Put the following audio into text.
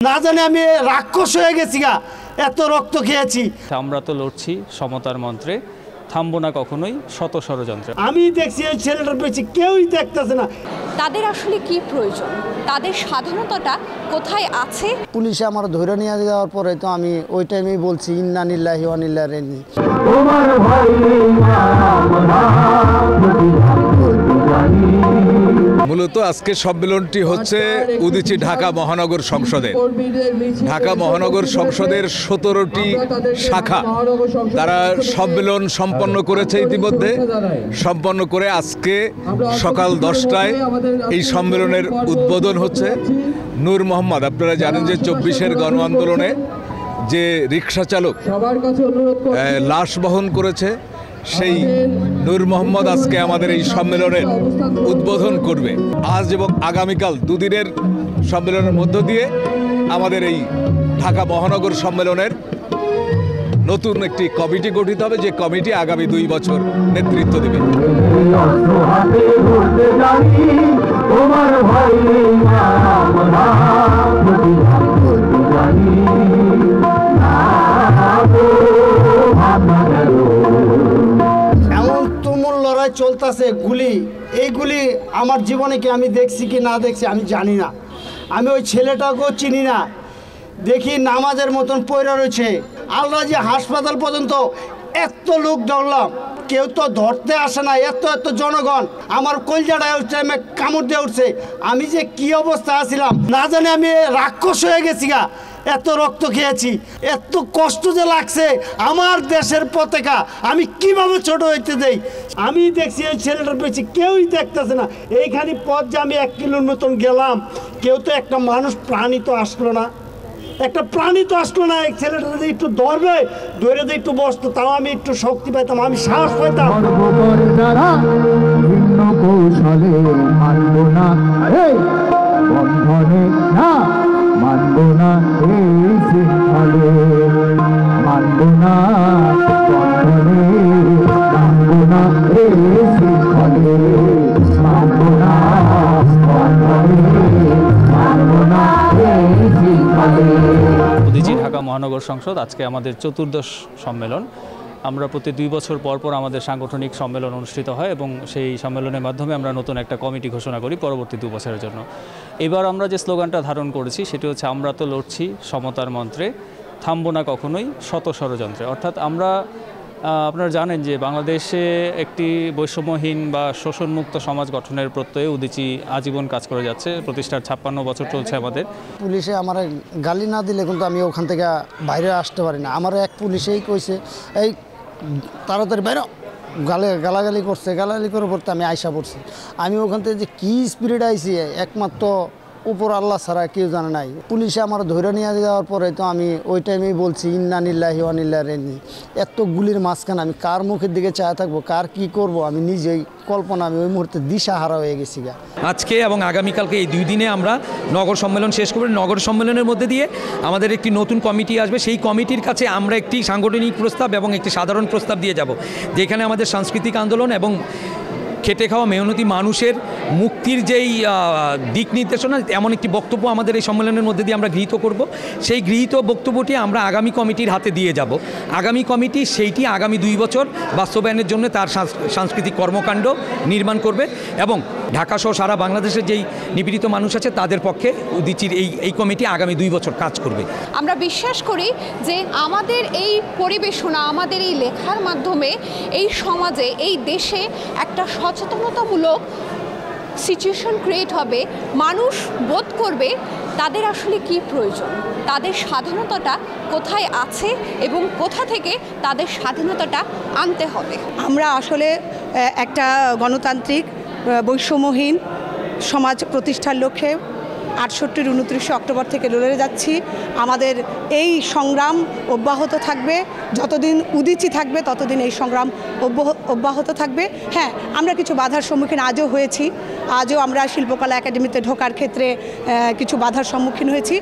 না জানি আমি রাক্ষস হয়ে গেছি গা, এত রক্ত খেয়েছি। আমরা তো লড়ছি সমতার মন্ত্রে, থামবো না কখনোই শত ষড়যন্ত্রে। আমি দেখছি ওই ছেলেটার পেছনে কেউই দেখতেছে না। তাদের আসলে কি প্রয়োজন, তাদের স্বাধীনতাটা কোথায় আছে? পুলিশে আমার ধরে নিয়ে যাওয়ার পরে তো আমি ওই টাইমেই বলছি ইন্না লিল্লাহি ওয়া ইন্না ইলাইহি মূলত আজকে সম্মেলনটি হচ্ছে উদীচী ঢাকা মহানগর সংসদের। ঢাকা মহানগর সংসদের 17টি শাখা তারা সম্মেলন সম্পন্ন করেছে, ইতিমধ্যে সম্পন্ন করে আজকে সকাল 10টায় এই সম্মেলনের উদ্বোধন হচ্ছে। নূর মোহাম্মদ, আপনারা জানেন যে 24-এর গণ আন্দোলনে যে রিক্সা চালক লাশ বহন করেছে, সেই নূর মোহাম্মদ আজকে আমাদের এই সম্মেলনের উদ্বোধন করবে। আজ এবং আগামীকাল দুদিনের সম্মেলনের মধ্য দিয়ে আমাদের এই ঢাকা মহানগর সম্মেলনের নতুন একটি কমিটি গঠিত হবে, যে কমিটি আগামী 2 বছর নেতৃত্ব দেবে। চলতেছে গুলি, এই গুলি আমার জীবনে কি আমি দেখছি কি না দেখছি আমি জানি না। আমি ওই ছেলেটাকেও চিনি না। দেখি নামাজের মতন পয়রা রয়েছে। আল্লাহ যে হাসপাতাল পর্যন্ত এত লোক ধরলাম, কেউ তো ধরতে আসে না। এত জনগণ আমার কলজাটায় উঠছে, আমি কামড় দিয়ে উঠছে। আমি যে কি অবস্থা আছিলাম না জানি আমি রাক্ষস হয়ে গেছি গা, এত রক্ত খেয়েছি, এত কষ্ট যে লাগছে। আমার দেশের পতাকা আমি কিভাবে ছোট হইতে দেই। আমি দেখছি ওই ছেলেটার পেছনে কেউই দেখতেছে না। এইখানে পথ যে আমি 1 কিলোর মতন গেলাম, কেউ তো একটা মানুষ প্রাণী তো আসলো না, একটা প্রাণী তো আসলো না। এক ছেলেটা যদি একটু ধরবে, ধরে যদি একটু বসতো, তাও আমি একটু শক্তি পাইতাম, আমি সাহস পাইতাম। উদীচী ঢাকা মহানগর সংসদ আজকে আমাদের 14দশ সম্মেলন। আমরা প্রতি 2 বছর পর পর আমাদের সাংগঠনিক সম্মেলন অনুষ্ঠিত হয় এবং সেই সম্মেলনের মাধ্যমে আমরা নতুন একটা কমিটি ঘোষণা করি পরবর্তী 2 বছরের জন্য। এবার আমরা যে স্লোগানটা ধারণ করেছি সেটি হচ্ছে আমরা তো লড়ছি সমতার মন্ত্রে, থামবো না কখনোই শত ষড়যন্ত্রে। অর্থাৎ আমরা আপনারা জানেন যে বাংলাদেশে একটি বৈষম্যহীন বা শোষণমুক্ত সমাজ গঠনের প্রত্যয়ে উদীচী আজীবন কাজ করে যাচ্ছে। প্রতিষ্ঠার 56 বছর চলছে আমাদের। পুলিশে আমার গালি না দিলে কিন্তু আমি ওখান থেকে বাইরে আসতে পারি না। আমার এক পুলিশেই কইছে এই তাড়াতাড়ি বাইরে, গালাগালি করছে। গালাগালি করে পড়তে আমি আয়সা পড়ছি। আমি ওখান থেকে যে কী স্পিরিট আইছি একমাত্র উপর আল্লাহ ছাড়া কেউ জানে নাই। পুলিশে আমার ধরে নিয়ে যাওয়ার পরে তো আমি ওই টাইমেই বলছি ইন্না লিল্লাহি ওয়া ইন্না ইলাইহি। এত গুলির মাঝখানে আমি কার মুখের দিকে চায় থাকবো, কার কি করব, আমি নিজেই কল্পনা, আমি ওই মুহূর্তে দিশাহারা হয়ে গেছি গা। আজকে এবং আগামীকালকে এই 2 দিনে আমরা নগর সম্মেলন শেষ করব। নগর সম্মেলনের মধ্যে দিয়ে আমাদের একটি নতুন কমিটি আসবে। সেই কমিটির কাছে আমরা একটি সাংগঠনিক প্রস্তাব এবং একটি সাধারণ প্রস্তাব দিয়ে যাব, যেখানে আমাদের সাংস্কৃতিক আন্দোলন এবং খেটে খাওয়া মেহনতি মানুষের মুক্তির যেই দিক নির্দেশনা, এমন একটি বক্তব্য আমাদের এই সম্মেলনের মধ্যে দিয়ে আমরা গৃহীত করব। সেই গৃহীত বক্তব্যটি আমরা আগামী কমিটির হাতে দিয়ে যাব। আগামী কমিটি সেইটি আগামী 2 বছর বাস্তবায়নের জন্য তার সাংস্কৃতিক কর্মকাণ্ড নির্মাণ করবে এবং ঢাকা সহ সারা বাংলাদেশের যেই নিপীড়িত মানুষ আছে তাদের পক্ষে উদীচীর এই কমিটি আগামী 2 বছর কাজ করবে। আমরা বিশ্বাস করি যে আমাদের এই পরিবেশনা, আমাদের এই লেখার মাধ্যমে এই সমাজে, এই দেশে একটা সচেতনতামূলক সিচুয়েশন ক্রিয়েট হবে। মানুষ বোধ করবে তাদের আসলে কি প্রয়োজন, তাদের স্বাধীনতাটা কোথায় আছে এবং কোথা থেকে তাদের স্বাধীনতাটা আনতে হবে। আমরা আসলে একটা গণতান্ত্রিক বৈষম্যহীন সমাজ প্রতিষ্ঠার লক্ষ্যে 68-র 29 অক্টোবর থেকে লড়ে যাচ্ছি। আমাদের এই সংগ্রাম অব্যাহত থাকবে, যতদিন উদীচী থাকবে ততদিন এই সংগ্রাম অব্যাহত থাকবে। হ্যাঁ, আমরা কিছু বাধার সম্মুখীন আজও হয়েছি। আজও আমরা শিল্পকলা একাডেমিতে ঢোকার ক্ষেত্রে কিছু বাধার সম্মুখীন হয়েছি।